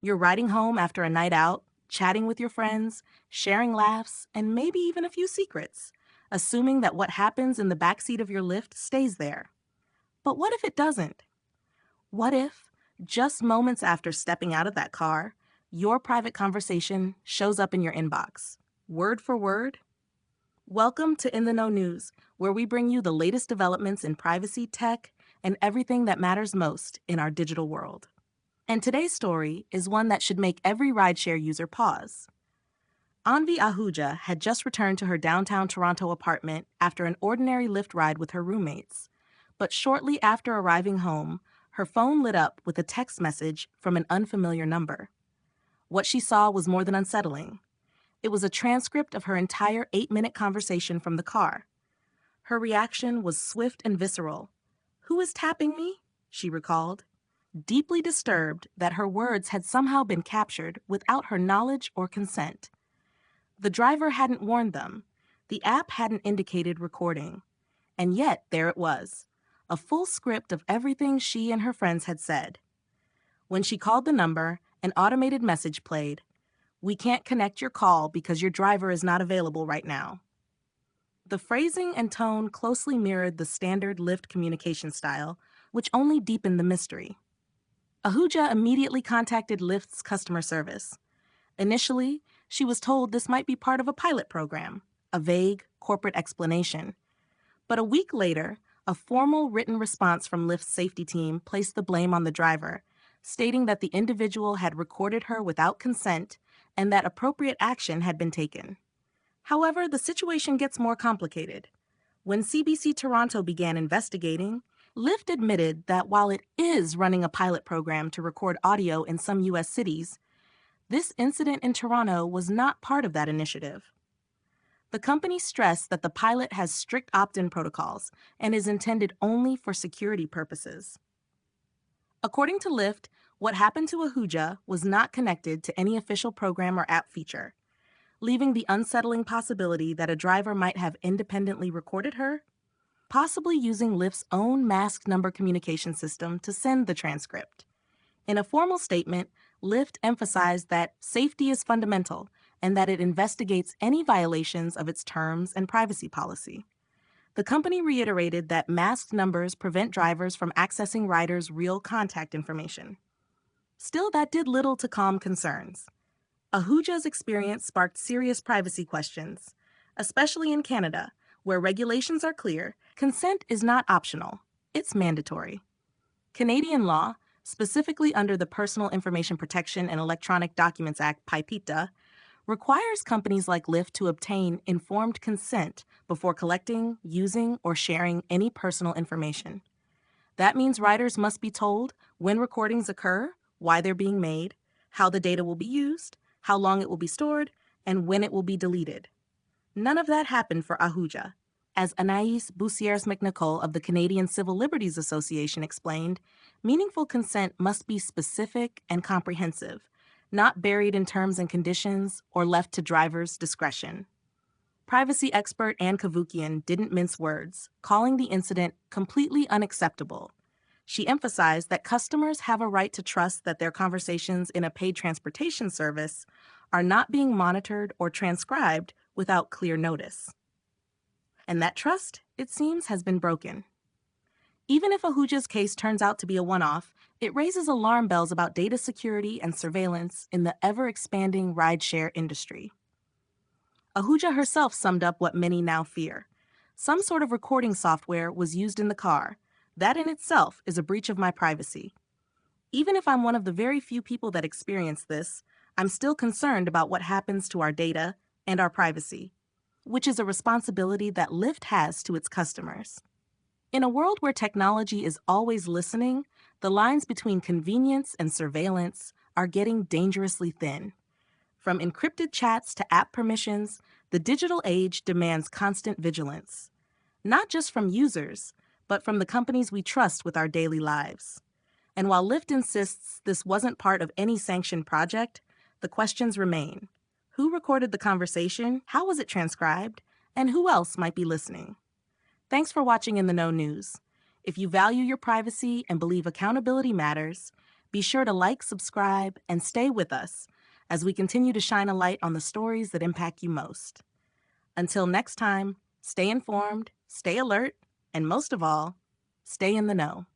You're riding home after a night out, chatting with your friends, sharing laughs, and maybe even a few secrets, assuming that what happens in the backseat of your Lyft stays there. But what if it doesn't? What if, just moments after stepping out of that car, your private conversation shows up in your inbox, word for word? Welcome to In the Know News, where we bring you the latest developments in privacy, tech, and everything that matters most in our digital world. And today's story is one that should make every rideshare user pause. Anvi Ahuja had just returned to her downtown Toronto apartment after an ordinary Lyft ride with her roommates. But shortly after arriving home, her phone lit up with a text message from an unfamiliar number. What she saw was more than unsettling. It was a transcript of her entire 8-minute conversation from the car. Her reaction was swift and visceral. "Who is tapping me?" she recalled, deeply disturbed that her words had somehow been captured without her knowledge or consent. The driver hadn't warned them. The app hadn't indicated recording. And yet, there it was, a full script of everything she and her friends had said. When she called the number, an automated message played. "We can't connect your call because your driver is not available right now." The phrasing and tone closely mirrored the standard Lyft communication style, which only deepened the mystery. Ahuja immediately contacted Lyft's customer service. Initially, she was told this might be part of a pilot program, a vague corporate explanation. But a week later, a formal written response from Lyft's safety team placed the blame on the driver, stating that the individual had recorded her without consent and that appropriate action had been taken. However, the situation gets more complicated. When CBC Toronto began investigating, Lyft admitted that while it is running a pilot program to record audio in some U.S. cities, this incident in Toronto was not part of that initiative. The company stressed that the pilot has strict opt-in protocols and is intended only for security purposes. According to Lyft, what happened to Ahuja was not connected to any official program or app feature, leaving the unsettling possibility that a driver might have independently recorded her, possibly using Lyft's own masked number communication system to send the transcript. In a formal statement, Lyft emphasized that safety is fundamental and that it investigates any violations of its terms and privacy policy. The company reiterated that masked numbers prevent drivers from accessing riders' real contact information. Still, that did little to calm concerns. Ahuja's experience sparked serious privacy questions, especially in Canada, where regulations are clear. Consent is not optional, it's mandatory. Canadian law, specifically under the Personal Information Protection and Electronic Documents Act, PIPETA, requires companies like Lyft to obtain informed consent before collecting, using, or sharing any personal information. That means riders must be told when recordings occur, why they're being made, how the data will be used, how long it will be stored, and when it will be deleted. None of that happened for Ahuja. As Anaïs Boussières-McNicol of the Canadian Civil Liberties Association explained, meaningful consent must be specific and comprehensive, not buried in terms and conditions or left to drivers' discretion. Privacy expert Anne Kavukian didn't mince words, calling the incident completely unacceptable. She emphasized that customers have a right to trust that their conversations in a paid transportation service are not being monitored or transcribed without clear notice. And that trust, it seems, has been broken. Even if Ahuja's case turns out to be a one-off, it raises alarm bells about data security and surveillance in the ever-expanding rideshare industry. Ahuja herself summed up what many now fear. Some sort of recording software was used in the car. That in itself is a breach of my privacy. Even if I'm one of the very few people that experience this, I'm still concerned about what happens to our data and our privacy, which is a responsibility that Lyft has to its customers. In a world where technology is always listening, the lines between convenience and surveillance are getting dangerously thin. From encrypted chats to app permissions, the digital age demands constant vigilance. Not just from users, but from the companies we trust with our daily lives. And while Lyft insists this wasn't part of any sanctioned project, the questions remain. Who recorded the conversation? How was it transcribed? And who else might be listening? Thanks for watching In the Know News. If you value your privacy and believe accountability matters, Be sure to like, subscribe, and stay with us as we continue to shine a light on the stories that impact you most. Until next time, stay informed, stay alert, and most of all, stay in the know.